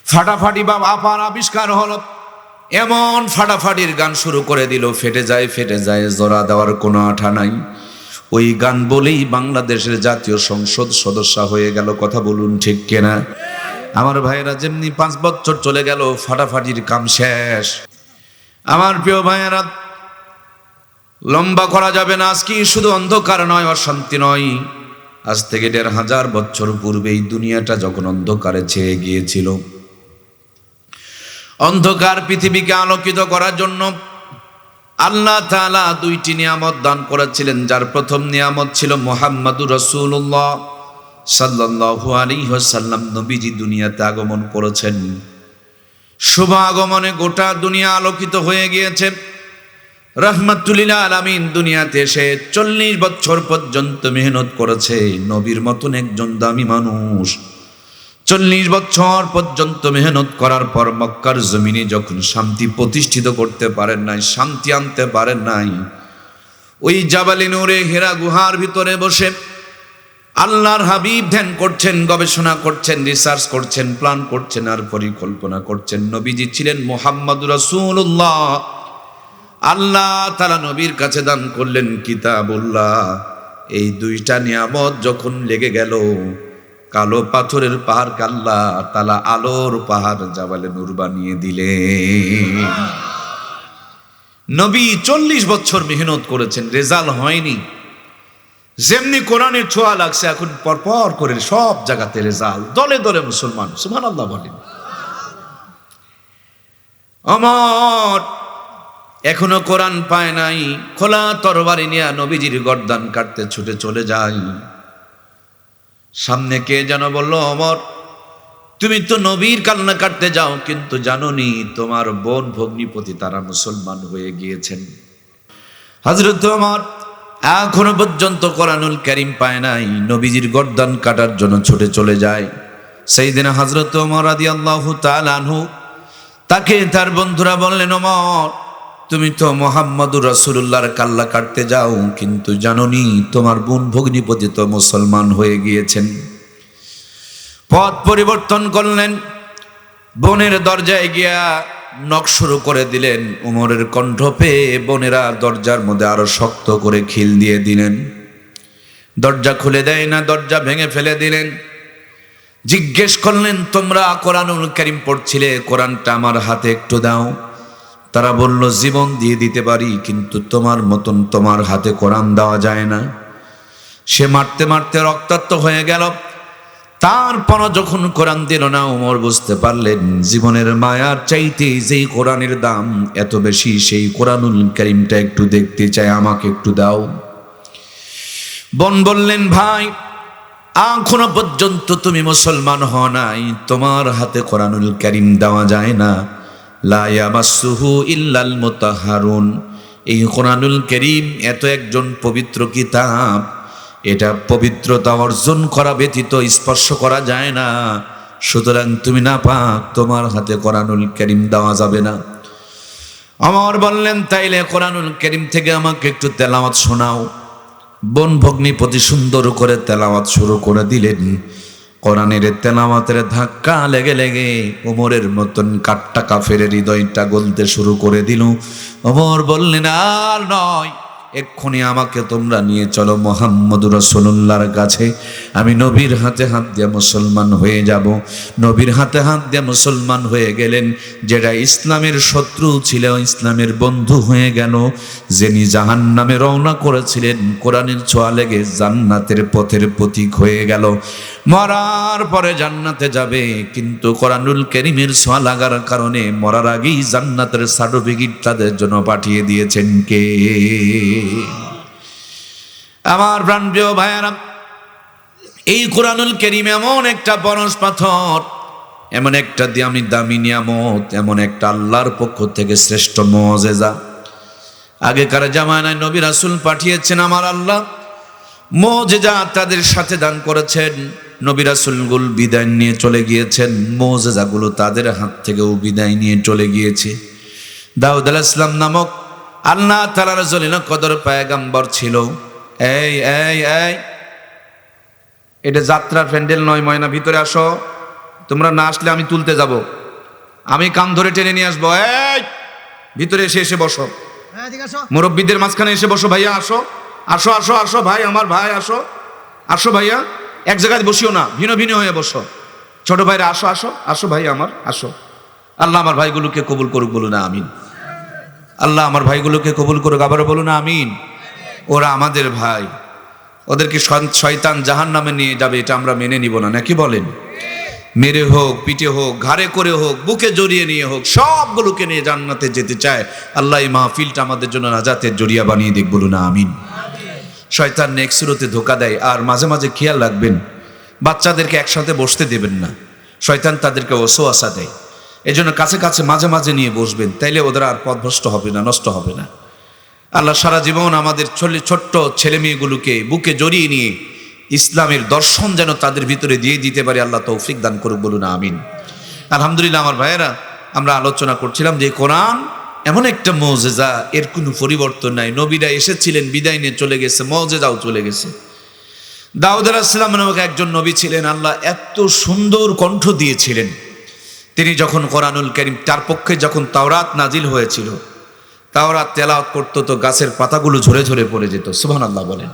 ফাটাফাটি বা আপার আবিষ্কার হলো। এমন ফাটাফাটির গান শুরু করে দিল, ফেটে যায়, জোড়া দেওয়ার কোনো আঠা নাই। ওই গান বলেই বাংলাদেশের জাতীয় সংসদ সদস্য হয়ে গেল। কথা বলুন ঠিক কিনা? আমার ভাইয়েরা, যেমনি 5 বছর চলে গেল, ফাটাফাটির কাম শেষ। আমার প্রিয় ভাইয়েরা, লম্বা করা যাবে না। আজকে শুধু অন্ধকার নয়, অশান্তি নয়। আজ থেকে 1500 বছর পূর্বে এই দুনিয়াটা যখন অন্ধকারে ছেয়ে গিয়েছিল, অন্ধকার পৃথিবীকে আলোকিত করার জন্য আল্লাহ তাআলা 2টি নিয়ামত দান করেছিলেন। যার প্রথম নিয়ামত ছিল মুহাম্মাদুর রাসূলুল্লাহ সাল্লাল্লাহু আলাইহি ওয়াসাল্লাম। নবীজি দুনিয়াতে আগমন করেছেন। শুভ আগমনে গোটা দুনিয়া আলোকিত হয়ে গিয়েছে। রাহমাতুল লিল আলামিন দুনিয়াতে এসে 40 বছর পর্যন্ত মেহনত করেছে। নবীর মতন একজন দামি মানুষ 40 বছর পর্যন্ত মেহনত করার পর মক্কার জমিনে যখন শান্তি প্রতিষ্ঠিত করতে পারেন নাই, শান্তি আনতে পারেন নাই, ওই জাবালে নূরে হেরা গুহার ভিতরে বসে আল্লাহর হাবিব ধ্যান করছেন, গবেষণা করছেন, রিসার্চ করছেন, প্ল্যান করছেন আর পরিকল্পনা করছেন। নবীজি ছিলেন মুহাম্মাদুর রাসূলুল্লাহ। আল্লাহ তাআলা নবীর কাছে দান করলেন কিতাবুল্লাহ। এই 2টা নিয়ামত যখন লেগে গেল, কালো পাথরের পাহাড় আল্লাহ তাআলা আলোর পাহাড় জাবালে নূর বানিয়ে দিলেন। নবী 40 বছর মেহনত করেছেন, রেজাল্ট হয়নি। যেমনি কোরআনের ছোঁয়া লাগছে, এখন পরপর করে সব জায়গাতে রেজাল্ট, দলে দলে মুসলমান। সুবহানাল্লাহ বলেন। আমার এখনো কোরআন পায় নাই, খোলা তরবারি নিয়ে নবীজির গর্দান কাটতে ছুটে চলে যায়। সামনে কে যেন বলল, ওমর তুমি তো নবীর কান্না কাটতে যাও, কিন্তু জানোনি তোমার বোন ভগ্নিপতি তারা মুসলমান হয়ে গিয়েছেন। হযরত ওমর এখনো পর্যন্ত কোরআনুল কারীম পায় নাই, নবীজির গর্দান কাটার জন্য ছুটে চলে যায়। সাইয়েদনা হযরত ওমর রাদিয়াল্লাহু তাআলা আনহু, তাকে তার বন্ধুরা বললেন, ওমর তুমি তো মুহাম্মাদুর রাসূলুল্লাহর কাল্লা কাটতে যাও, কিন্তু জানোনি তোমার বোন ভগ্নিপতি তো মুসলমান হয়ে গিয়েছেন। পথ পরিবর্তন করলেন, বোনের দরজায় গিয়া নক শুরু করে দিলেন। উমরের কণ্ঠ পেয়ে বোনেরা দরজার মধ্যে আরো শক্ত করে খিল দিয়ে দিলেন। দরজা খুলে দেয় না, দরজা ভেঙে ফেলে দিলেন। জিজ্ঞেস করলেন, তোমরা কোরআনুল কারীম পড়ছিলে, কোরআনটা আমার হাতে একটু দাও। তারা বলল, জীবন দিয়ে দিতে পারি, কিন্তু তোমার মতন তোমার হাতে কোরআন দেওয়া যায় না। সে মারতে মারতে রক্তাক্ত হয়ে গেল। তারপর যখন কোরআন দিল না, ওমর বুঝতে পারলেন জীবনের মায়ার চাইতে যেই কোরআনের দাম এত বেশি, সেই কোরআনুল কারীমটা একটু দেখতে চাই, আমাকে একটু দাও। বোন বললেন, ভাই এখনো পর্যন্ত তুমি মুসলমান হও নাই, তোমার হাতে কোরআনুল কারীম দেওয়া যায় না। লা ইয়ামাসসুহু ইল্লাল মুতাহহারুন। এই কোরআনুল কারীম এত একজন পবিত্র কিতাব, এটা পবিত্রতা অর্জন করা ব্যতীত স্পর্শ করা যায় না। সুতরাং তুমি নাপাক, তোমার হাতে কোরআনুল কারীম দেওয়া যাবে না। ওমর বললেন, তাইলে কোরআনুল কারীম থেকে আমাকে একটু তেলাওয়াত শোনাও। বোন ভগ্নিপতি সুন্দর করে তেলাওয়াত শুরু করে দিলেন। কোরআনের তেলাওয়াতের ধাক্কা লেগে লেগে ওমরের মতন কাট্টা কাফের হৃদয়টা গলতে শুরু করে দিল। ওমর বললেন, আর নয়, এক্ষুনি আমাকে তোমরা নিয়ে চলো মুহাম্মদুর রাসূলুল্লাহর কাছে। আমি নবীর হাতে হাত দিয়ে মুসলমান হয়ে যাব। নবীর হাতে হাত দিয়ে মুসলমান হয়ে গেলেন। যেটা ইসলামের শত্রু ছিল, ইসলামের বন্ধু হয়ে গেল। যিনি জাহান্নামে রওনা করেছিলেন, কোরআনের ছোঁয়া লেগে জান্নাতের পথের প্রতীক হয়ে গেল। মরার পরে জান্নাতে যাবে, কিন্তু কোরআনুল কারীমের ছোঁয়া লাগার কারণে মরার আগেই জান্নাতের সার্টিফিকেট তাদের জন্য পাঠিয়ে দিয়েছেন কে? আমার প্রাণপ্রিয় ভাইয়েরা, এই কোরআনুল কারীম এমন একটা বরস পাথর, এমন একটা দামি নিয়ামত, এমন একটা আল্লাহর পক্ষ থেকে শ্রেষ্ঠ মুআজিজা। আগেকার জামানায় নবী রাসূল পাঠিয়েছেন আমার আল্লাহ, মুআজিজা তাদের সাথে দান করেছেন। নবী রাসূলগুলো বিদায় নিয়ে চলে গিয়েছেন, মুআজিজাগুলো তাদের হাত থেকেও বিদায় নিয়ে চলে গিয়েছে। দাউদ আলাইহিস সালাম নামক আল্লাহ তাআলার জলিল কদর পয়গম্বর ছিল। এই এই এই এটা যাত্রার প্যান্ডেল নয়, ময়না ভিতরে আসো, তোমরা না আসলে আমি তুলতে যাব। আমি কান ধরে টেনে নিয়ে আসবো, এই ভিতরে এসে এসে বসো, মুরব্বীদের মাঝখানে এসে বসো, ভাইয়া আসো আসো আসো আসো, ভাই আমার ভাই আসো আসো, ভাইয়া এক জায়গায় বসিও না, ভিন্ন ভিন্ন হয়ে বসো, ছোট ভাইরা আসো আসো আসো, ভাই আমার আসো। আল্লাহ আমার ভাইগুলোকে কবুল করুক, বলুন না আমিন। আল্লাহ আমার ভাইগুলোকে কবুল করুক, আবারও বলুন না আমিন। ওরা আমাদের ভাই, ওদেরকে শয়তান জাহান্নামে নিয়ে যাবে এটা আমরা মেনে নিব না, নাকি বলেন? মেরে হোক, পিটে হোক, ঘাড়ে করে হোক, বুকে জড়িয়ে নিয়ে হোক, সবগুলোকে নিয়ে জান্নাতে যেতে চায় আল্লাহ। এই মাহফিলটা আমাদের জন্য নাজাতের জড়িয়া বানিয়ে দিক, বলুন না আমিন। শয়তান নেক সুরতে ধোকা দেয়। আর মাঝে মাঝে খেয়াল রাখবেন, বাচ্চাদেরকে একসাথে বসতে দেবেন না, শয়তান তাদেরকে ওয়াসওয়াসা দেয়। এজন্য কাছে কাছে মাঝে মাঝে নিয়ে বসবেন, তাইলে ওদের আর পথভ্রষ্ট হবে না, নষ্ট হবে না। আল্লাহ সারা জীবন আমাদের ছোট্ট ছেলে মেয়েগুলোকে বুকে জড়িয়ে নিয়ে ইসলামের দর্শন যেন তাদের ভিতরে দিয়ে দিতে পারে, আল্লাহ তৌফিক দান করুক, বলুন আমিন। আলহামদুলিল্লাহ আমার ভাইয়েরা, আমরা আলোচনা করছিলাম যে কোরআন এমন একটা মুজিজা, এর কোনো পরিবর্তন নাই। নবীরা এসেছিলেন, বিদায় নিয়ে চলে গেছে, মুজিজাও চলে গেছে। দাউদ আলাইহিস সালাম নামক একজন নবী ছিলেন, আল্লাহ এত সুন্দর কণ্ঠ দিয়েছিলেন। তিনি যখন কোরআনুল কারীম, তার পক্ষে যখন তাওরাত নাজিল হয়েছিল, তাওরাত তেলাওয়াত করতো তো গাছের পাতাগুলো ঝরে ঝরে পড়ে যেত, সুবহানাল্লাহ বলেন।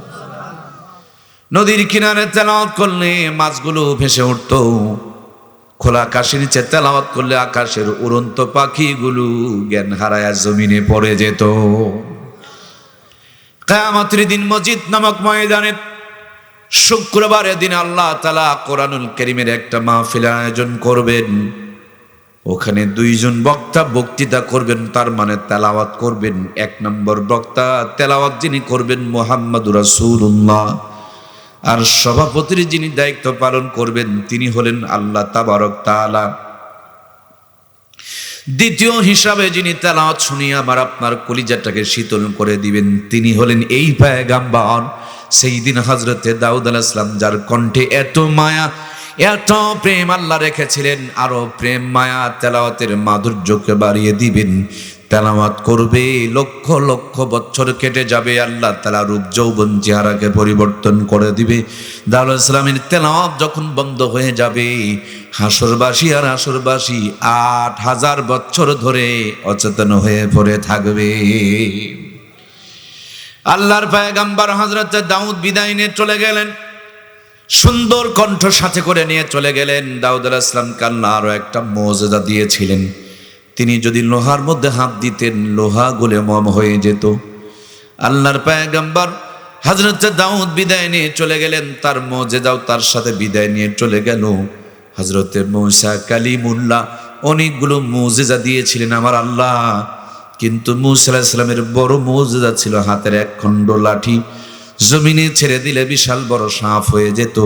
নদীর কিনারে তেলাওয়াত করলে মাছগুলো ভেসে উঠতো, খোলা আকাশের নিচে তেলাওয়াত করলে আকাশের উড়ন্ত পাখিগুলো জ্ঞান হারায়া জমিনে পড়ে যেত। কিয়ামতের দিন মসজিদ নামক ময়দানে শুক্রবারের দিন আল্লাহ তাআলা কোরআনুল কারীমের একটা মাহফিল আয়োজন করবেন। ওখানে দুইজন বক্তা বক্তৃতা করবেন, তার মানে তেলাওয়াত করবেন। এক নম্বর বক্তা তেলাওয়াত যিনি করবেন মুহাম্মদুর রাসূলুল্লাহ, আর সভাপতির যিনি দায়িত্ব পালন করবেন তিনি হলেন আল্লাহ তাবারক তাআলা। দ্বিতীয় হিসাবে যিনি তেলাওয়াত শুনিয়ে আমার আপনার কলিজাটাকে শীতল করে দিবেন তিনি হলেন এই পয়গম্বর সাইয়্যিদিনা হযরতে দাউদ আলাইহিস সালাম, যার কণ্ঠে এত মায়া, এত প্রেম আল্লাহ রেখেছিলেন। আরো প্রেম মায়া তেলাওয়াতের মাধুর্যকে বাড়িয়ে দিবেন। তেলাওয়াত করবে, লক্ষ লক্ষ বছর কেটে যাবে, আল্লাহ তাআলা রূপ যৌবন চেহারাকে পরিবর্তন করে দিবে। দাউদ আলাইহিস সালামের তেলাওয়াত যখন বন্ধ হয়ে যাবে, হাসরবাসী আর হাসরবাসী ৮,০০০ বছর ধরে অচেতন হয়ে পড়ে থাকবে। আল্লাহর পয়গম্বর হযরত দাউদ বিদায় নিয়ে চলে গেলেন, সুন্দর কণ্ঠ সাথে করে নিয়ে চলে গেলেন। দাউদ আলাইহিস সালামকে আল্লাহ আরো একটা মুজিজা দিয়েছিলেন, তিনি যদি লোহার মধ্যে হাত দিতেন লোহা গলে মম হয়ে যেত। আল্লাহর পয়গম্বর হযরত দাউদ বিদায় নিয়ে চলে গেলেন, তার মুজিজাও তার সাথে বিদায় নিয়ে চলে গেল। হযরতে মূসা কালিমুল্লাহ অনেকগুলো মুজিজা দিয়েছিলেন আমার আল্লাহ, কিন্তু মূসা আলাইহিস সালামের বড় মুজিজা ছিল হাতের এক খণ্ড লাঠি। জমিনে ছেড়ে দিলে বিশাল বড় সাপ হয়ে যেত,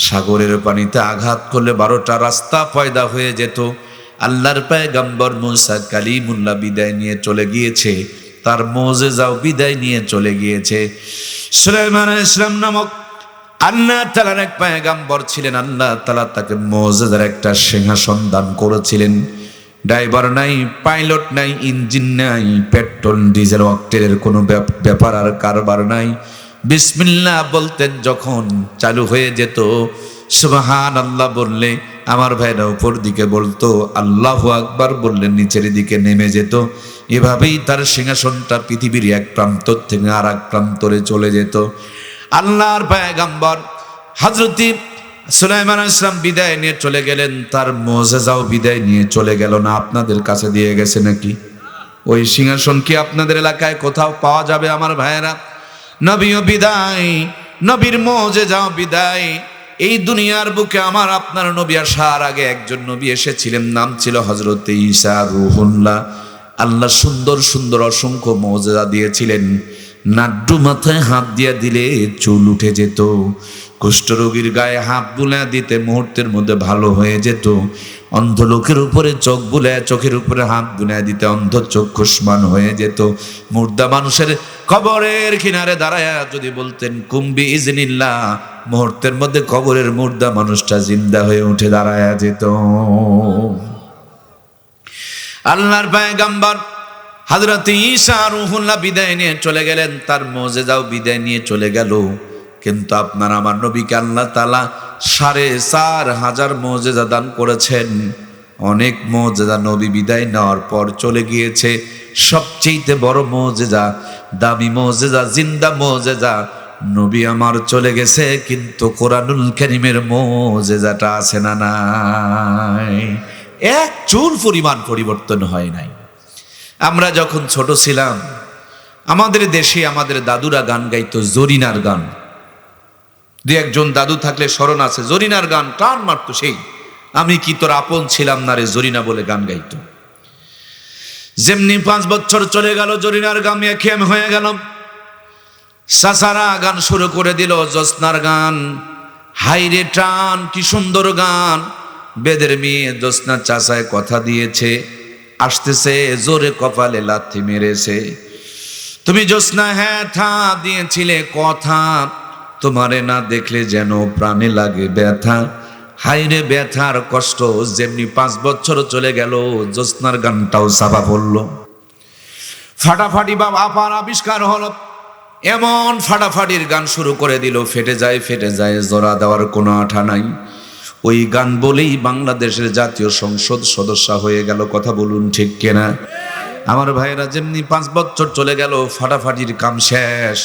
সাগরের পানিতে আঘাত করলে 12টা রাস্তা পয়দা হয়ে যেত। আল্লাহর পয়গম্বর মূসা কালিমুল্লাহ বিদায় নিয়ে চলে গিয়েছে, তার মুজিজাও বিদায় নিয়ে চলে গিয়েছে। সুলাইমান আলাইহিস সালাম নামক আল্লাহ তাআলার এক পয়গম্বর ছিলেন, আল্লাহ তাআলা তাকে মুজিজার একটা সিংহাসন দান করেছিলেন। ড্রাইভার নাই, পাইলট নাই, ইঞ্জিন নাই, পেট্রোল ডিজেল অক্টেলের কোনো ব্যাপার আর কারবার নাই। বিসমিল্লাহ বলতেন যখন চালু হয়ে যেত, সুবহানাল্লাহ বললে আমার ভাইরা উপর দিকে বলতো, আল্লাহু আকবার বললে নিচের দিকে নেমে যেত। এভাবেই তার সিংহাসনটা পৃথিবীর এক প্রান্ত থেকে আর এক প্রান্তরে চলে যেত। আল্লাহর পয়গম্বর হযরত সুলাইমান আলাইহিস সালাম বিদায় নিয়ে চলে গেলেন, তার মুজিজাও বিদায় নিয়ে চলে গেল না। আপনাদের কাছে দিয়ে গেছে নাকি? ওই সিংহাসন কি আপনাদের এলাকায় কোথাও পাওয়া যাবে আমার ভাইয়েরা? নবীও বিদায়, নবীর মুজিজাও বিদায়। এই দুনিয়ার বুকে আমার আপনার নবী আসার আগে একজন নবী এসেছিলেন, নাম ছিল হযরত ঈসা রূহুল্লাহ। আল্লাহ সুন্দর সুন্দর অসংখ্য মুজিজা দিয়েছিলেন। নাড্ডু মাথায় হাত দিয়ে দিলে চুল উঠে যেত, কুষ্ঠরোগীর গায়ে হাত বুলায় দিতে মুহূর্তের মধ্যে ভালো হয়ে যেত, অন্ধ লোকের উপরে চোখ বুলায় চোখের উপরে হাত বুলায় দিতে অন্ধ চক্ষুষ্মান হয়ে যেত। মুর্দা মানুষের কবরের কিনারে দাঁড়ায় যদি বলতেন কুম্বি ইজনিল্লাহ, মুহূর্তের মধ্যে কবরের মুর্দা মানুষটা জিন্দা হয়ে উঠে দাঁড়ায় যেত। আল্লাহর পয়গম্বর হযরত ঈসা রূহুল্লাহ বিদায় নিয়ে চলে গেলেন, তার মুজিজাও বিদায় নিয়ে চলে গেল। কিন্তু আপনার আমার নবীকে আল্লাহ তাআলা ৪৫০০ মুজিজা দান করেছেন। অনেক মুজিজা নবী বিদায় নেওয়ার পর চলে গিয়েছে। সবচেয়ে বড় মুজিজা, দামি মুজিজা, জিন্দা মুজিজা, নবী আমার চলে গেছে, কিন্তু কোরআনুল কারীমের মুজিজাটা আছে না নাই? এক চুল পরিমাণ পরিবর্তন হয় নাই। আমরা যখন ছোট ছিলাম, আমাদের দেশে আমাদের দাদুরা গান গাইতো, জরিনার গান। দু একজন দাদু থাকলে স্মরণ আছে, জরিনার গান টান মারতো সেই আমি কি তোর আপন ছিলাম না রে জরিনা বলে গান গাইতো। যেমনি 5 বছর চলে গেল, জরিনার গান একঘেয়েম হয়ে গেল। সাসারা গান শুরু করে দিল, জ্যোৎস্নার গান। হাইরে টান, কি সুন্দর গান। বেদের মেয়ে জ্যোৎস্না চাচায় কথা দিয়েছে, আসতেছে, জোরে কপালে লাথি মেরেছে। তুমি জ্যোৎস্না হ্যাঁ থা দিয়েছিলে কথা, তোমারে না দেখলে যেন প্রাণে লাগে ব্যথা। হাইরে ব্যথার কষ্ট। যেমনি 5 বছর চলে গেল, জ্যোৎস্নার গানটাও চাপা পড়ল। ফাটাফাটি বাবা আপার আবিষ্কার হলো। এমন ফাটাফাটির গান শুরু করে দিল, ফেটে যায় ফেটে যায়, জোড়া দেওয়ার কোনো আঠা নাই। ওই গান বলেই বাংলাদেশের জাতীয় সংসদ সদস্য হয়ে গেল। কথা বলুন ঠিক কিনা? আমার ভাইরা, যেমনি 5 বছর চলে গেল, ফাটাফাটির কাম শেষ।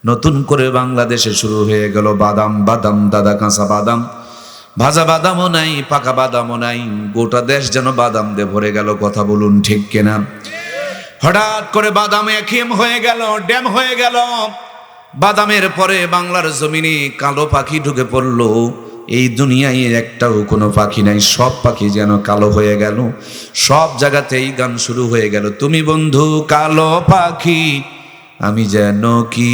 নতুন করে বাংলাদেশে শুরু হয়ে গেল বাদাম বাদাম, দাদা কাঁচা বাদাম, ভাজা বাদামও নাই, পাকা বাদামও নাই। গোটা দেশ যেন বাদাম দিয়ে ভরে গেল। কথা বলুন ঠিক কিনা? হঠাৎ করে বাদাম একঘেয়েম হয়ে গেল, ড্যাম হয়ে গেল। বাদামের পরে বাংলার জমিনে কালো পাখি ঢুকে পড়ল। এই দুনিয়ায় একটাও কোনো পাখি নাই, সব পাখি যেন কালো হয়ে গেল। সব জায়গাতেই গান শুরু হয়ে গেল, তুমি বন্ধু কালো পাখি, আমি যেন কি।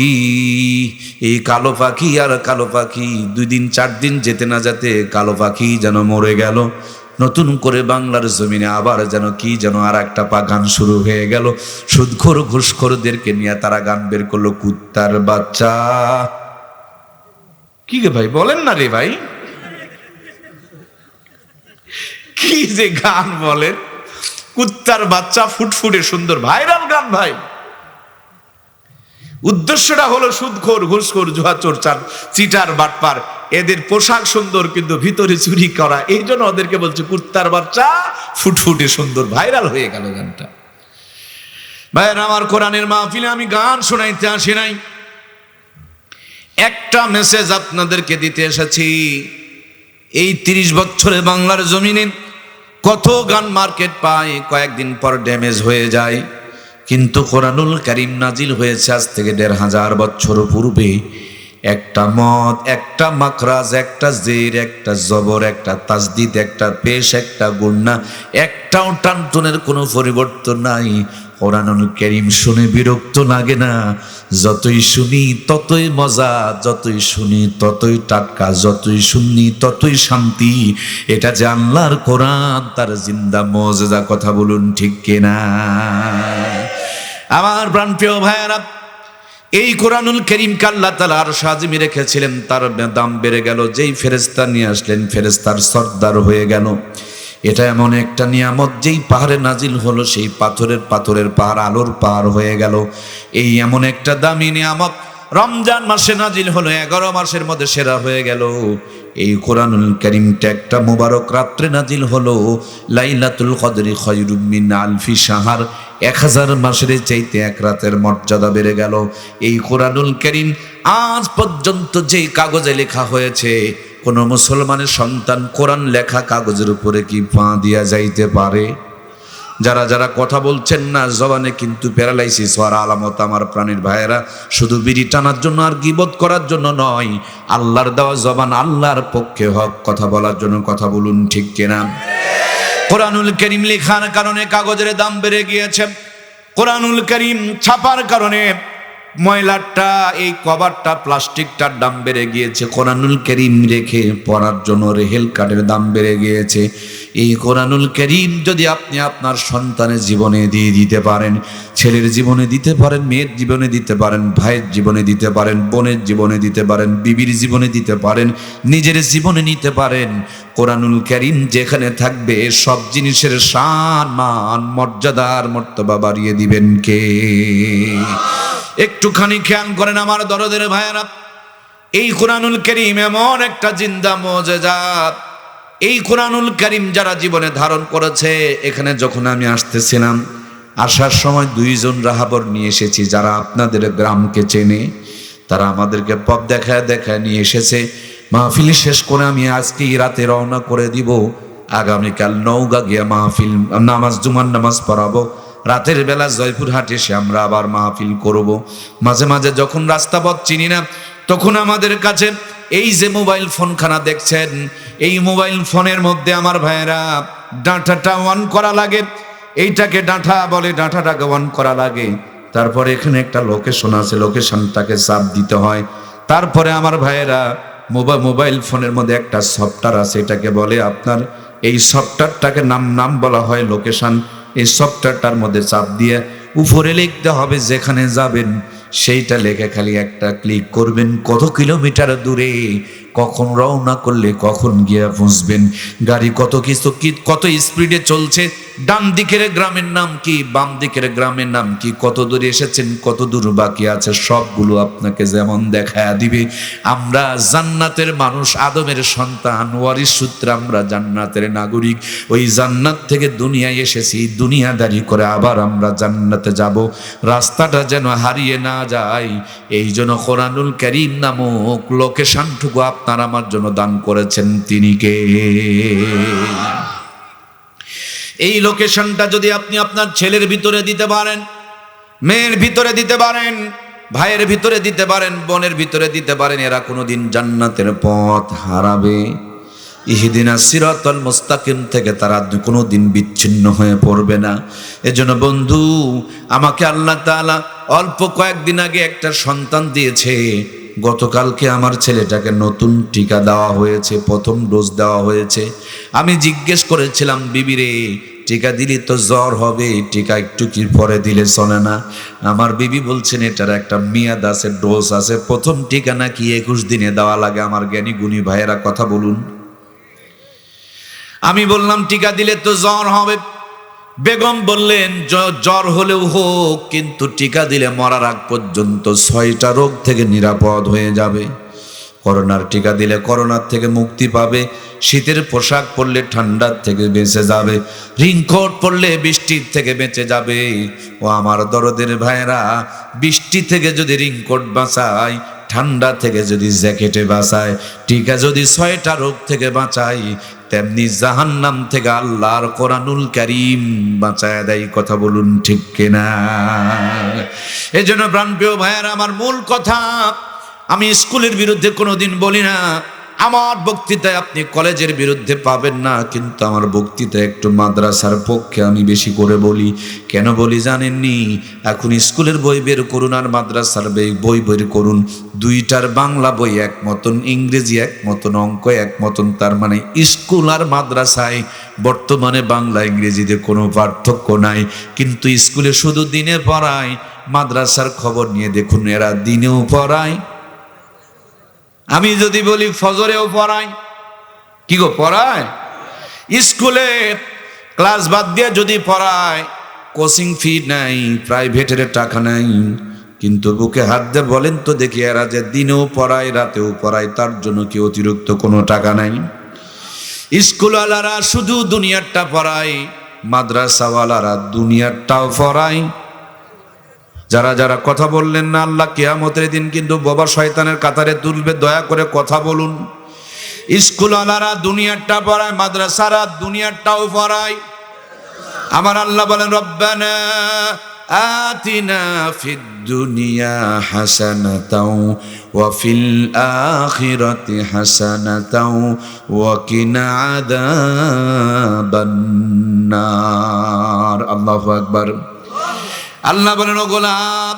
এই কালো পাখি আর কালো পাখি 2 দিন 4 দিন যেতে না যেতে কালো পাখি যেন মরে গেল। নতুন করে বাংলার জমিনে আবার যেন কি যেন আর একটা গান শুরু হয়ে গেল। সুদখোর ঘুষখোরদেরকে নিয়ে তারা গান বের করলো, কুত্তার বাচ্চা। কি রে ভাই, বলেন না রে ভাই, কি যে গান বলেন, কুত্তার বাচ্চা, ফুটফুটে সুন্দর, ভাইরাল গান ভাই। উদ্দেশ্যটা হলো সুদখোর ঘুষখোর জুয়াচোর চিটার বাটপার, এদের পোশাক সুন্দর কিন্তু ভিতরে চুরি করা। এই জন্য ওদেরকে বলছে কুত্তার বাচ্চা, ফুটফুটে সুন্দর। ভাইরাল হয়ে গেল গানটা। ভাইরা আমার, কোরআনের মাহফিলে আমি গান শোনাইতে আসি নাই, একটা মেসেজ আপনাদেরকে দিতে এসেছি। এই 30 বছরে বাংলার জমিনে কত গান মার্কেট পায়, কয়েকদিন পর ড্যামেজ হয়ে যায়। কিন্তু কোরআনুল কারীম নাজিল হয়েছে আজ থেকে 1500 বছর পূর্বে। একটা মদ, একটা মাখরাজ, একটা জের, একটা জবর, একটা তাসদিদ, একটা পেশ, একটা গুন্না, একটাও টানটুনের কোনো পরিবর্তন নাই। কোরআনুল কারীম শুনে বিরক্ত লাগে না? যতই শুনি ততই মজা, যতই শুনি ততই টাটকা, যতই শুনি ততই শান্তি। এটা যে আল্লাহর কোরআন, তার জিন্দা মুজিজা। কথা বলুন ঠিক কিনা? আমার প্রাণপ্রিয় ভাইয়েরা, এই কোরআনুল কারীমকে আল্লাহ তাআলা আরশ আজিমে রেখেছিলেন, তার দাম বেড়ে গেল। যেই ফেরেশতা নিয়ে আসলেন, ফেরেশতার সর্দার হয়ে গেল। এটা এমন একটা নিয়ামত, যেই পাহাড়ে নাজিল হলো, সেই পাথরের পাহাড় আলোর পাহাড় হয়ে গেল। এই এমন একটা দামি নিয়ামত রমজান মাসে নাজিল হলো, 11 মাসের মধ্যে সেরা হয়ে গেল। এই কোরআনুল কারীমটা একটা মুবারক রাত্রে নাজিল হলো। লাইলাতুল কদরি খায়রুম মিন আলফি শাহর, 1000 মাসের চাইতে এক রাতের মর্যাদা বেড়ে গেল। এই কোরআনুল কারীম আজ পর্যন্ত যেই কাগজে লেখা হয়েছে, কোন মুসলমানের সন্তান কোরআন লেখা কাগজের উপরে কি পা দিয়া যাইতে পারে? যারা যারা কথা বলছেন না, জবানে কিন্তু প্যারালাইসিস হওয়ার আলামত। আমার প্রাণের ভাইয়েরা, শুধু বিড়ি টানার জন্য আর গীবত করার জন্য নয়, আল্লাহর দেওয়া জবান আল্লাহর পক্ষে হক কথা বলার জন্য। কথা বলুন ঠিক কিনা? কোরআনুল কারীম লেখার কারণে কাগজের দাম বেড়ে গিয়েছে। কোরআনুল কারীম ছাপার কারণে ময়লাটা, এই কভারটা, প্লাস্টিকটার দাম বেড়ে গিয়েছে। কোরআনুল কারীম রেখে পড়ার জন্য রেহেল কার্ডের দাম বেড়ে গিয়েছে। এই কোরআনুল কারীম যদি আপনি আপনার সন্তানের জীবনে দিয়ে দিতে পারেন, ছেলের জীবনে দিতে পারেন, মেয়ের জীবনে দিতে পারেন, ভাইয়ের জীবনে দিতে পারেন, বোনের জীবনে দিতে পারেন, বিবির জীবনে দিতে পারেন, নিজের জীবনে নিতে পারেন, কোরআনুল কারীম যেখানে থাকবে সব জিনিসের শান, মান, মর্যাদার মর্তবা বাড়িয়ে দিবেন কে? একটুখানি খেয়াল করেন আমার দরদের ভাইয়েরা, এই কোরআনুল কারীম এমন একটা জিন্দা মুজিজা। এই কোরআনুল কারীম যারা জীবনে ধারণ করেছে, এখানে যখন আমি আসতেছিলাম, আসার সময় দুইজন রাহাবর নিয়ে এসেছি যারা আপনাদের গ্রামকে চেনে। তারা আমাদেরকে পথ দেখায় দেখায় নিয়ে এসেছে। মাহফিল শেষ করে আমি আজকে রাতে রওনা করে দিব। আগামীকাল নওগাঁ গিয়ে মাহফিল নামাজ, জুমার নামাজ পড়াবো। রাতের বেলা জয়পুরহাট এসে আমরা আবার মাহফিল করব। মাঝে মাঝে যখন রাস্তাপথ চিনি না, তখন আমাদের কাছে এই যে মোবাইল ফোনখানা দেখছেন, এই মোবাইল ফোনের মধ্যে আমার ভাইয়েরা ডাঁটাটা অন করা লাগে। এইটাকে ডাঁটা বলে, ডাঁটাটাকে অন করা লাগে। তারপরে এখানে একটা লোকেশন আছে, লোকেশনটাকে চাপ দিতে হয়। তারপরে আমার ভাইয়েরা মোবাইল ফোনের মধ্যে একটা সফটওয়্যার আছে, এটাকে বলে আপনার, এই সফটওয়্যারটাকে নাম বলা হয় লোকেশন। এই সফটওয়্যারটার মধ্যে চাপ দিয়ে উপরে লিখতে হবে যেখানে যাবেন, সেইটা লেখে খালি একটা ক্লিক করবেন, কত কিলোমিটার দূরে, কখন রওনা করলে কখন গিয়ে পৌঁছবেন, গাড়ি কত স্পিডে চলছে, ডান দিকের গ্রামের নাম কি, বাম দিকের গ্রামের নাম কি, কত দূরে এসেছেন, কত দূর বাকি আছে, সবগুলো আপনাকে যেমন দেখায়া দিবে। আমরা জান্নাতের মানুষ, আদমের সন্তান, ওয়ারিস সূত্রে আমরা জান্নাতের নাগরিক। ওই জান্নাত থেকে দুনিয়ায় এসেছি, দুনিয়াদারি করে আবার আমরা জান্নাতে যাব। রাস্তাটা যেন হারিয়ে না যায়, এই জন্য কোরআনুল কারীম নামক লোকেশনটুকু আপনার আমার জন্য দান করেছেন। তিনি কে? এই লোকেশনটা যদি আপনি আপনার ছেলের ভিতরে দিতে পারেন, মেয়ের ভিতরে দিতে পারেন, ভাইয়ের ভিতরে দিতে পারেন, বোনের ভিতরে দিতে পারেন, এরা কোনোদিন জান্নাতের পথ হারাবে। ইহদিনাস সিরাতাল মুস্তাকিম থেকে তারা কোনোদিন বিচ্ছিন্ন হয়ে পড়বে না। এজন্য বন্ধু, আমাকে আল্লাহ তাআলা অল্প কয়েকদিন আগে একটা সন্তান দিয়েছে। গতকালকে আমার ছেলেটাকে নতুন টিকা দেওয়া হয়েছে, প্রথম ডোজ দেওয়া হয়েছে। আমি জিজ্ঞেস করেছিলাম, বিবিরে টিকা দিলে তো জ্বর হবে, টিকা একটু কি পরে দিলে চলে না? আমার বিবি বলছেন এটার একটা মেয়াদ আছে, ডোজ আছে, প্রথম টিকা নাকি 21 দিনে দেওয়া লাগে। আমার জ্ঞানী গুণী ভাইয়েরা কথা বলুন। আমি বললাম টিকা দিলে তো জ্বর হবে। বেগম বললেন জ্বর হলেও হোক, কিন্তু টিকা দিলে মরার আগ পর্যন্ত 6টা রোগ থেকে নিরাপদ হয়ে যাবে। করোনার টিকা দিলে করোনার থেকে মুক্তি পাবে, শীতের পোশাক পরলে ঠান্ডার থেকে বেঁচে যাবে, রিংকোট পরলে বৃষ্টির থেকে বেঁচে যাবে। ও আমার দরদের ভাইরা, বৃষ্টি থেকে যদি রিংকোট বাঁচায়, ঠান্ডা থেকে যদি জ্যাকেটে বাঁচায়, টিকা যদি 6টা রোগ থেকে বাঁচায়, তেমনি জাহান্নাম থেকে আল্লাহর কোরআনুল কারীম বাঁচায় দেয়। কথা বলুন ঠিক কিনা? এই জন্য প্রাণপ্রিয় ভাইয়েরা, আমার মূল কথা, আমি স্কুলের বিরুদ্ধে কোনোদিন বলি না। আমার বক্তৃতায় আপনি কলেজের বিরুদ্ধে পাবেন না, কিন্তু আমার বক্তৃতায় একটু মাদ্রাসার পক্ষে আমি বেশি করে বলি। কেন বলি জানেননি? এখন স্কুলের বই বের করুন আর মাদ্রাসার বই বের করুন, দুইটার বাংলা বই এক মতন, ইংরেজি এক মতন, অঙ্ক এক মতন। তার মানে স্কুল আর মাদ্রাসায় বর্তমানে বাংলা ইংরেজিতে কোনো পার্থক্য নাই। কিন্তু স্কুলে শুধু দিনে পড়ায়, মাদ্রাসার খবর নিয়ে দেখুন, এরা দিনেও পড়ায়, আমি যদি বলি ফজরেও পড়ায়। কি গো, পড়ায়? স্কুলে ক্লাস বাদ দিয়ে যদি পড়ায়, কোচিং ফি নাই, প্রাইভেটের টাকা নাই, কিন্তু বুকে হাত দিয়ে বলেন তো দেখি, এরা যে দিনেও পড়ায় রাতেও পড়ায়, তার জন্য কি অতিরিক্ত কোনো টাকা নাই? স্কুলওয়ালারা শুধু দুনিয়ারটা পড়ায়, মাদ্রাসাওয়ালারা দুনিয়ারটাও পড়ায়। যারা যারা কথা বললেন না, আল্লাহ কিয়ামতের দিন কিন্তু বোবা শয়তানের কাতারে তুলবে। দয়া করে কথা বলুন। স্কুলওয়ালারা দুনিয়ারটা পড়ায়, মাদ্রাসারা দুনিয়ারটাও পড়ায়। আমার আল্লাহ বলেন, রব্বানা আতিনা ফিদ দুনিয়া হাসানাতাও ওয়া ফিল আখিরাতি হাসানাতাও ওয়া কিনা আযাবান নার। আল্লাহু আকবার। আল্লাহ বলেন, ও গোলাম,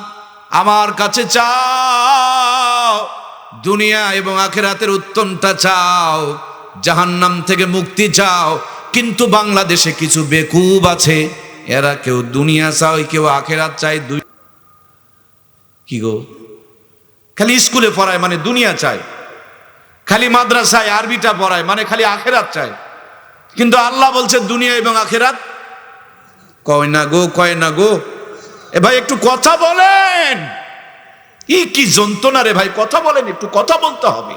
আমার কাছে চাও, দুনিয়া এবং আখিরাতের উত্তমটা চাও, জাহান্নাম থেকে মুক্তি চাও। কিন্তু বাংলাদেশে কিছু বেকুব আছে, এরা কেউ দুনিয়া চায়, কেউ আখিরাত চায়। কি গো, খালি স্কুলে পড়ায় মানে দুনিয়া চায়, খালি মাদ্রাসায় আরবিটা পড়ায় মানে খালি আখিরাত চায়। কিন্তু আল্লাহ বলছে দুনিয়া এবং আখিরাত কয় না গো, কয় না গো। এ ভাই একটু কথা বলেন। কি যন্ত্রণা রে ভাই, কথা বলেন, একটু কথা বলতে হবে।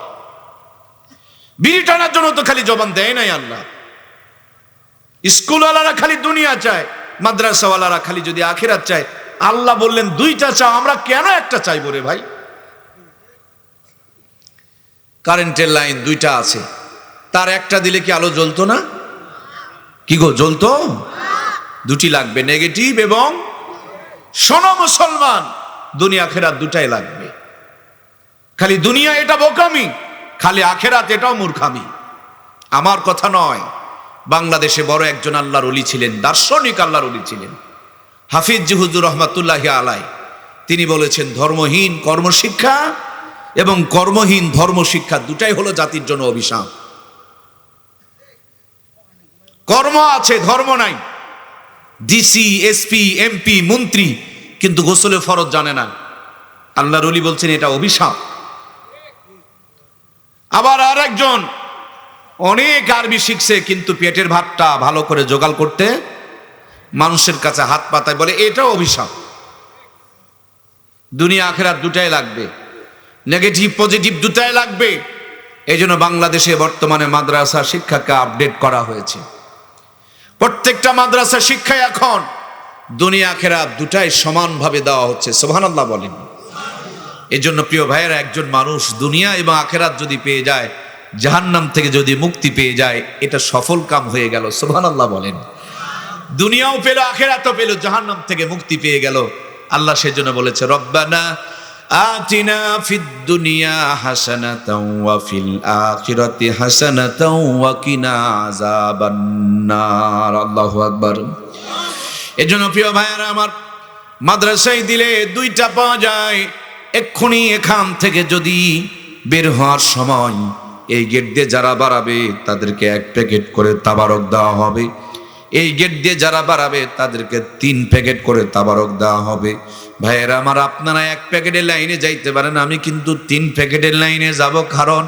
বিড়ি টানার জন্য তো খালি জবান দেয় নাই আল্লাহ। স্কুলওয়ালারা খালি দুনিয়া চায়, মাদ্রাসাওয়ালারা খালি যদি আখিরাত চায়। আল্লাহ বললেন দুইটা চাও, আমরা কেন একটা চাইবো রে ভাই? কারেন্টের লাইন দুইটা আছে, তার একটা দিলে কি আলো জ্বলতো না? কি গো, জ্বলতো? দুটি লাগবে, নেগেটিভ এবং শোনো মুসলমান, দুনিয়া আখিরাত দুটাই লাগবে। খালি দুনিয়া এটা বোকামি, খালি আখিরাত এটাও মূর্খামি। আমার কথা নয়, বাংলাদেশে বড় একজন আল্লাহর ওলি ছিলেন, দার্শনিক আল্লাহর ওলি ছিলেন, হাফিজ জি হুজুর রহমাতুল্লাহি আলাই। তিনি বলেছেন ধর্মহীন কর্মশিক্ষা এবং কর্মহীন ধর্মশিক্ষা দুটাই হলো জাতির জন্য অভিশাপ। কর্ম আছে, ধর্ম নাই। ডিসি, এসপি, এমপি, মন্ত্রী কিন্তু গোসলে ফরজ জানে না। আল্লাহর ওলি বলছেন এটা অভিশাপ। আবার আর একজন অনেক আরবি শিখছে কিন্তু পেটের ভাতটা ভালো করে জোগাড় করতে মানুষের কাছে হাত পাতায়, বলে এটাও অভিশাপ। দুনিয়া আখিরাত দুটাই লাগবে, নেগেটিভ পজিটিভ দুটাই লাগবে। এই জন্য বাংলাদেশে বর্তমানে মাদ্রাসা শিক্ষাকে আপডেট করা হয়েছে। প্রত্যেকটা মাদ্রাসা শিক্ষায় এখন দুনিয়া আখিরাত দুটাই সমানভাবে দেওয়া হচ্ছে। সুবহানাল্লাহ বলেন। এই জন্য প্রিয় ভাইয়েরা, একজন মানুষ দুনিয়া এবং আখিরাত যদি পেয়ে যায়, জাহান্নাম থেকে যদি মুক্তি পেয়ে যায়, এটা সফল কাম হয়ে গেল। সুবহানাল্লাহ বলেন। দুনিয়াও পেল, আখিরাতও পেল, জাহান্নাম থেকে মুক্তি পেয়ে গেল। আল্লাহ সেজন্য বলেছে রব্বানা আতিনা ফিদ দুনিয়া হাসানাতাও ওয়া ফিল আখিরাতি হাসানাতাও ওয়া কিনা আযাবান্নার। আল্লাহু আকবার। এজন্য প্রিয় ভাইয়েরা আমার, মাদ্রাসায় দিলে দুইটা পাওয়া যায়। এক্ষুনি এখান থেকে যদি বের হওয়ার সময় এই গেট দিয়ে যারা বাড়াবে তাদেরকে 1 প্যাকেট করে তাবারক দেওয়া হবে। এই গেট দিয়ে যারা বাড়াবে তাদেরকে 3 প্যাকেট করে তাবারক দেওয়া হবে। ভাইয়েরা আমার, আপনারা 1 প্যাকেটের লাইনে যাইতে পারেন, আমি কিন্তু 3 প্যাকেটের লাইনে যাব। কারণ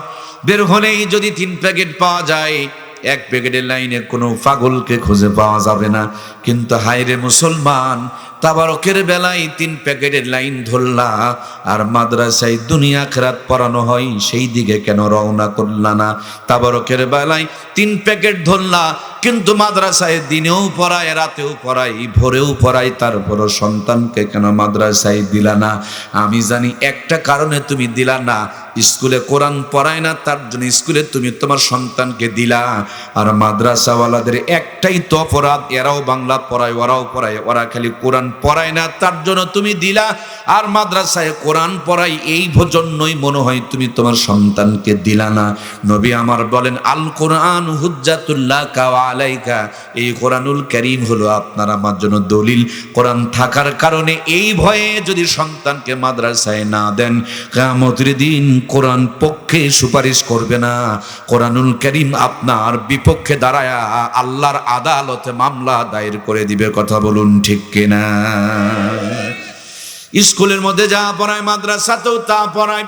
বের হলেই যদি 3 প্যাকেট পাওয়া যায়, 1 প্যাকেটের লাইনে কোনো পাগলকে খুঁজে পাওয়া যাবে না। কিন্তু হায়রে মুসলমান, তাবারকের বেলায় 3 প্যাকেটের লাইন ধরলা, আর মাদ্রাসায় দুনিয়া আখিরাত পড়ানো হয় সেই দিকে কেন রওনা করলা না? তাবারকের বেলায় 3 প্যাকেট ধরলা, কিন্তু মাদ্রাসায় দিনেও পড়ায়, রাতেও পড়ায়, ভোরেও পড়ায়, তারপরও সন্তানকে কেন মাদ্রাসায় দিলা না? আমি জানি একটা কারণে তুমি দিলা না, স্কুলে কোরআন পড়ায় না, তার জন্য স্কুলে তুমি তোমার সন্তানকে দিলা। আর মাদ্রাসাওয়ালাদের একটাই তো অপরাধ, এরাও বাংলা পড়ায়, ওরাও পড়ায়, ওরা খালি কোরআন পড়ায় না, তার জন্য তুমি দিলা। আর মাদ্রাসায় কোরআন পড়াই, এই জন্যই মনে হয় তুমি তোমার সন্তানকে দিলা না। নবী আমার বলেন আল কোরআন হুজ্জাতুল্লাহ ওয়া আলাইকা। এই কোরআনুল কারীম হলো আপনার আমার জন্য দলিল। কোরআন থাকার কারণে এই ভয়ে যদি সন্তানকে মাদ্রাসায় না দেন, কিয়ামতের দিন কোরআন পক্ষে সুপারিশ করবে না। কোরআনুল কারীম আপনার বিপক্ষে দাঁড়ায় আল্লাহর আদালতে মামলা দায়ের করে দিবে। কথা বলুন ঠিক কিনা? স্কুলের মধ্যে যা পড়ায় মাদ্রাসাতেও তা পড়ায়।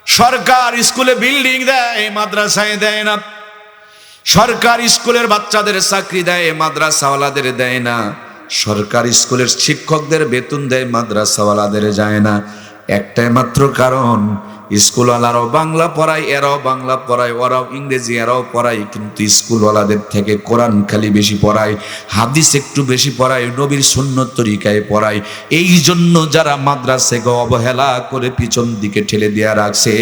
সরকার স্কুলে বিল্ডিং দেয়, মাদ্রাসায় দেয় না। সরকার স্কুলের বাচ্চাদের চাকরি দেয়, মাদ্রাসাওয়ালাদের দেয় না। সরকার স্কুলের শিক্ষকদের বেতন দেয়, মাদ্রাসাওয়ালাদের যায় না। একটাই মাত্র কারণ, স্কুলওয়ালারাও বাংলা পড়ায়, এরাও বাংলা পড়ায়, ওরাও ইংরেজি, এরাও পড়ায়, কিন্তু স্কুলওয়ালাদের থেকে কোরআন খালি বেশি পড়ায়, হাদিস একটু বেশি পড়ায়, নবীর সুন্নত তরিকায় পড়ায়। এই জন্য যারা মাদ্রাসাকে অবহেলা করে পিছন দিকে ঠেলে দেয়া রাখছে,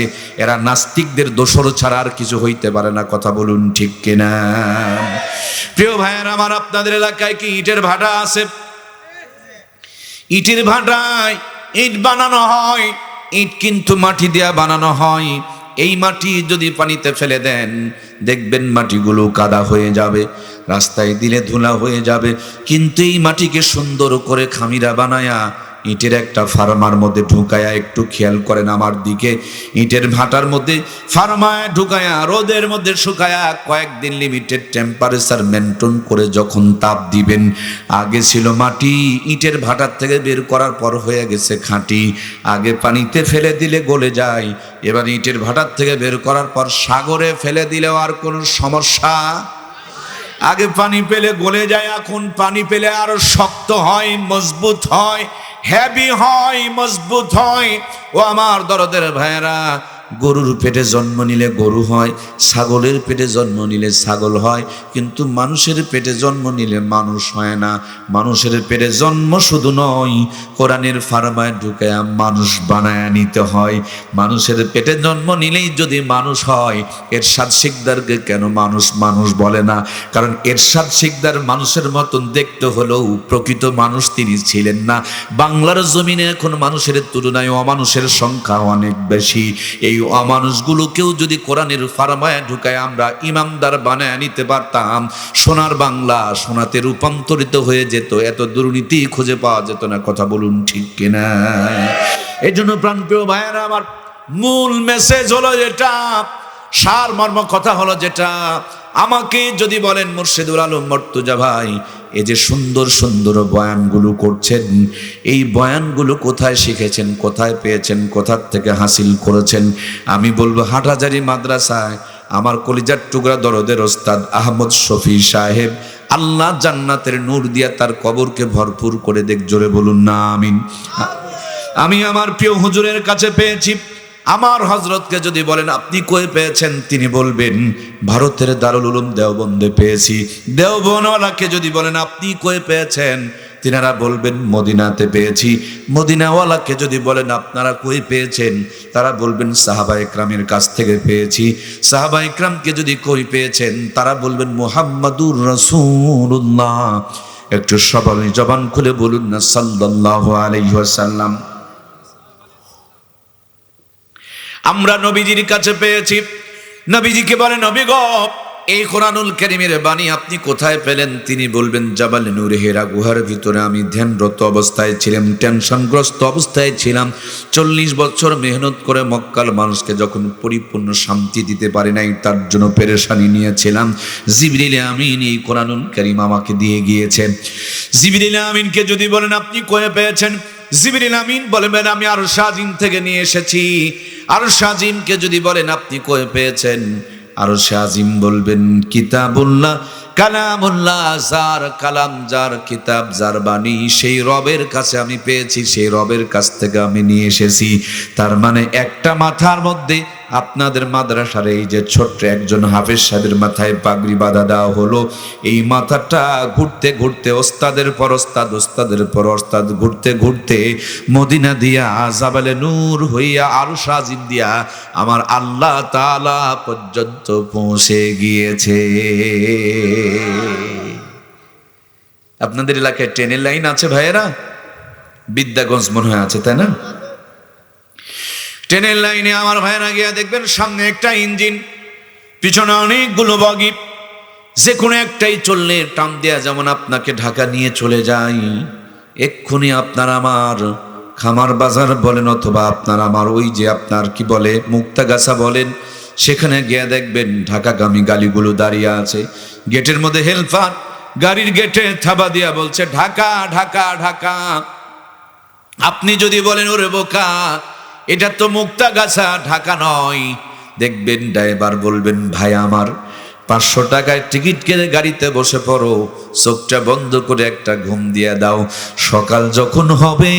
এরা নাস্তিকদের দোসর ছাড়া আর কিছু হইতে পারে না। কথা বলুন ঠিক কিনা? প্রিয় ভাইয়ের আমার, আপনাদের এলাকায় কি ইটের ভাটা আছে? ইটের ভাটায় ইট বানানো হয়, ইট কিন্তু মাটি দিয়া বানানো হয়। এই মাটি যদি পানিতে ফেলে দেন, দেখবেন মাটিগুলো কাদা হয়ে যাবে, রাস্তায় দিলে ধুলা হয়ে যাবে। কিন্তু এই মাটিকে সুন্দর করে খামিরা বানায়া ইটের একটা ফার্মার মধ্যে ঢুকায়া, একটু খেয়াল করেন আমার দিকে, ইটের ভাটার মধ্যে ফার্মায় ঢুকায়া, রোদের মধ্যে শুকায়া, কয়েকদিন লিমিটেড টেম্পারেচার মেনটেন করে যখন তাপ দিবেন, আগে ছিল মাটি, ইটের ভাটার থেকে বের করার পর হয়ে গেছে খাঁটি। আগে পানিতে ফেলে দিলে গলে যায়, এবার ইটের ভাটার থেকে বের করার পর সাগরে ফেলে দিলেও আর কোনো সমস্যা। আগে পানি পেলে গলে যায়, এখন পানি পেলে আরো শক্ত হয়, মজবুত হয়, হেভি হয়, মজবুত হয়। ও আমার দরদের ভাইয়েরা, গরুর পেটে জন্ম নিলে গরু হয়, ছাগলের পেটে জন্ম নিলে ছাগল হয়, কিন্তু মানুষের পেটে জন্ম নিলে মানুষ হয় না। মানুষের পেটে জন্ম শুধু নয়, কোরআনের ফার্মায় ঢুকায়া মানুষ বানায় নিতে হয়। মানুষের পেটে জন্ম নিলেই যদি মানুষ হয়, এরশাদ শিকদারকে কেন মানুষ মানুষ বলে না? কারণ এরশাদ শিকদার মানুষের মতন দেখতে হলেও প্রকৃত মানুষ তিনি ছিলেন না। বাংলার জমিনে এখন মানুষের তুলনায় অমানুষের সংখ্যা অনেক বেশি। এই অমানুষগুলোকেও যদি কোরআনের ফার্মায় ঢুকায় আমরা ইমামদার বানায় নিতে পারতাম, সোনার বাংলা সোনাতে রূপান্তরিত হয়ে যেত, এত দুর্নীতি খুঁজে পাওয়া যেত না। কথা বলুন ঠিক কিনা? এই জন্য প্রাণপ্রিয় ভাইয়েরা আমার, মূল মেসেজ হলো যেটা, সারমর্ম কথা হলো যেটা, আমাকে যদি বলেন মুর্শিদুল আলম মর্তুজা ভাই, এই যে সুন্দর সুন্দর বয়ানগুলো করছেন, এই বয়ানগুলো কোথায় শিখেছেন, কোথায় পেয়েছেন, কোথা থেকে হাসিল করেছেন? আমি বলবো হাটহাজারী মাদ্রাসায় আমার কলিজার টুকরা দরদের ওস্তাদ আহমদ শফি সাহেব, আল্লাহ জান্নাতের নূর দিয়া তার কবরকে ভরপুর করে দেখ, জোরে বলুন না আমিন। আমি আমার প্রিয় হুজুরের কাছে পেয়েছি। আমার হযরতকে যদি বলেন আপনি কই পেয়েছেন, তিনি বলবেন ভারতের দারুল উলুম দেওবন্দে পেয়েছি। দেওবন্দওয়ালাকে যদি বলেন আপনি কই পেয়েছেন, তিনারা বলবেন মদিনাতে পেয়েছি। মদিনাওয়ালাকে যদি বলেন আপনারা কই পেয়েছেন, তারা বলবেন সাহাবা ইকরামের কাছ থেকে পেয়েছি। সাহাবা ইকরামকে যদি কই পেয়েছেন, তারা বলবেন মুহাম্মাদুর রাসূলুল্লাহ। একটু সবাই জবান খুলে বলুন না সাল্লাল্লাহু আলাইহি ওয়াসাল্লাম। আমরা নবীজির কাছে পেয়েছি। নবীজিকে বলে নবী গো, এই কোরআনুল কারীমের বাণী আপনি কোথায় পেলেন? তিনি বলবেন জাবাল নূর হেরা গুহার ভিতরে আমি ধ্যানরত অবস্থায় ছিলাম, টেনশনগ্রস্ত অবস্থায় ছিলাম। 40 বছর মেহনত করে মক্কার মানুষকে যখন পরিপূর্ণ শান্তি দিতে পারি নাই, তার জন্য পেরেশানি নিয়েছিলাম। জিবরিল আমিন এই কোরআনুল কারীম আমাকে দিয়ে গিয়েছেন। জিবরিল আমিনকে যদি বলেন আপনি কয়ে পেয়েছেন, জিবরিল আমিন বলবেন আমি আরশ আজিম থেকে নিয়ে এসেছি। আরশ আজিমকে যদি বলেন আপনি কয়ে পেয়েছেন, আরশ আজিম বলবেন কিতাবুল্লাহ কালামুল্লাহ, যার কালাম, যার কিতাব, যার বাণী, সেই রবের কাছে আমি পেয়েছি, সেই রবের কাছ থেকে আমি নিয়ে এসেছি। তার মানে একটা মাথার মধ্যে আপনাদের মাদ্রাসার এই যে ছোট্ট একজন হাফেজ সাহেবের মাথায় পাগড়ি বাঁধা দেওয়া হলো, এই মাথাটা ঘুরতে ঘুরতে ওস্তাদের পর ওস্তাদ, ওস্তাদের পর ওস্তাদ ঘুরতে ঘুরতে মদিনা দিয়া জাবালে নূর হইয়া আরশ আজিম দিয়া আমার আল্লাহ তাআলা পর্যন্ত পৌঁছে গিয়েছে। আপনাদের এলাকায় ট্রেনের লাইন আছে ভাইয়েরা? বিদ্যাগঞ্জ মনে হয় আছে, তাই না? ট্রেনের লাইনে আমার ভাইয়েরা গিয়া দেখবেন সামনে একটা ইঞ্জিন, পিছনে অনেকগুলো বগি। যে কোনো একটাই চললে টান দেয়া যেমন আপনাকে ঢাকা নিয়ে চলে যায়। এক্ষুনি আপনার আমার খামার বাজার বলেন, অথবা আপনার আমার ওই যে আপনার কি বলে মুক্তাগাছা বলেন, সেখানে গিয়া দেখবেন ঢাকাগামী গাড়িগুলো দাঁড়িয়ে আছে। গেটের মধ্যে হেল্পার গাড়ির গেটে থাবা দিয়া বলছে ঢাকা ঢাকা ঢাকা। আপনি যদি বলেন ওরে বোকা, এটা তো মুক্তাগাছা, ঢাকা নয়, দেখবেন ড্রাইভার বলবেন ভাই আমার 500 টাকায় টিকিট কেটে গাড়িতে বসে পড়ো, চোখটা বন্ধ করে একটা ঘুম দিয়ে দাও। সকাল যখন হবে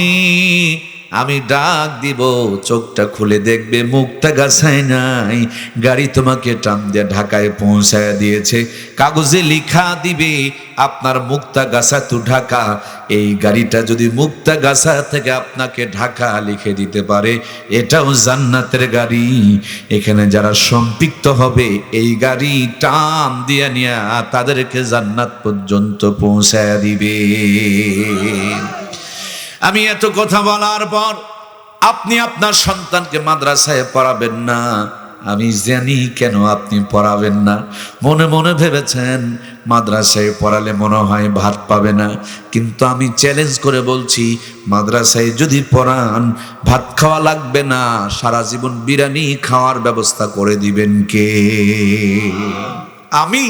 আমি ডাক দিব, চোখটা খুলে দেখবে মুক্তাগাছায় নাই, গাড়ি তোমাকে টান দিয়ে ঢাকায় পৌঁছায় দিয়েছে। কাগজে লিখা দিবে আপনার মুক্তাগাছা টু ঢাকা। এই গাড়িটা যদি মুক্তাগাছা থেকে আপনাকে ঢাকা লিখে দিতে পারে, এটাও জান্নাতের গাড়ি। এখানে যারা সম্পৃক্ত হবে এই গাড়ি টান দিয়ে নিয়ে তাদেরকে জান্নাত পর্যন্ত পৌঁছায় দিবে। আমি এত কথা বলার পর আপনি আপনার সন্তানকে মাদ্রাসায় পড়াবেন না, আমি জানি কেন আপনি পড়াবেন না। মনে মনে ভেবেছেন মাদ্রাসায় পড়ালে মনে হয় ভাত পাবে না, কিন্তু আমি চ্যালেঞ্জ করে বলছি মাদ্রাসায় যদি পড়ান ভাত খাওয়া লাগবে না, সারা জীবন বিরিয়ানি খাওয়ার ব্যবস্থা করে দিবেন কে? আমি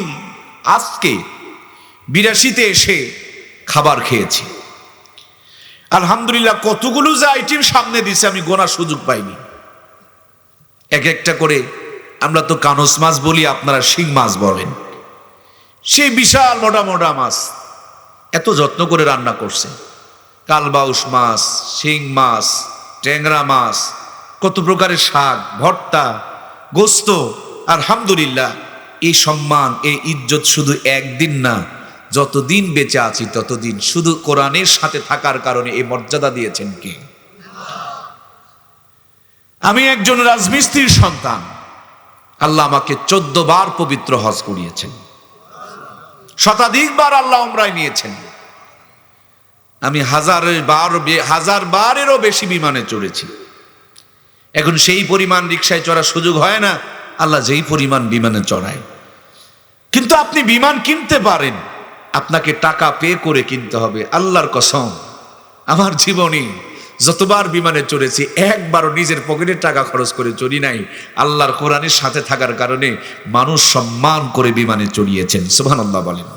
আজকে 82তে এসে খাবার খেয়েছি, আলহামদুলিল্লাহ। কতগুলো যে আইটেম সামনে দিছে আমি গোনার সুযোগ পাইনি। এক একটা করে, আমরা তো কানস মাছ বলি, আপনারা শিং মাছ বলেন, সেই বিশাল মোটা মোটা মাছ এত যত্ন করে রান্না করছে। কালবাউস মাছ, শিং মাছ, ট্যাংরা মাছ, কত প্রকারের শাক, ভর্তা, গোস্ত। আলহামদুলিল্লাহ, এই সম্মান, এই ইজ্জত শুধু একদিন না, যতদিন বেঁচে আছি ততদিন শুধু কোরআনের সাথে থাকার কারণে এই মর্যাদা দিয়েছেন কে? আমি একজন রাজমিস্ত্রির সন্তান, আল্লাহ আমাকে 14 বার পবিত্র হজ করিয়েছেন, শতাধিকবার আল্লাহ উমরায় নিয়েছেন। আমি হাজার বারেরও বেশি বিমানে চড়েছি। এখন সেই পরিমাণ রিকশায় চড়ার সুযোগ হয় না, আল্লাহ যেই পরিমাণ বিমানে চড়ায়। কিন্তু আপনি বিমান কিনতে পারেন, আপনাকে টাকা পে করে কিনতে হবে। আল্লাহর কসম, আমার জীবনে যতবার বিমানে চড়েছি একবারও নিজের পকেটের টাকা খরচ করে চড়ি নাই। আল্লাহর কোরআনের সাথে থাকার কারণে মানুষ সম্মান করে বিমানে চড়িয়েছেন। সুবহানাল্লাহ বলেন।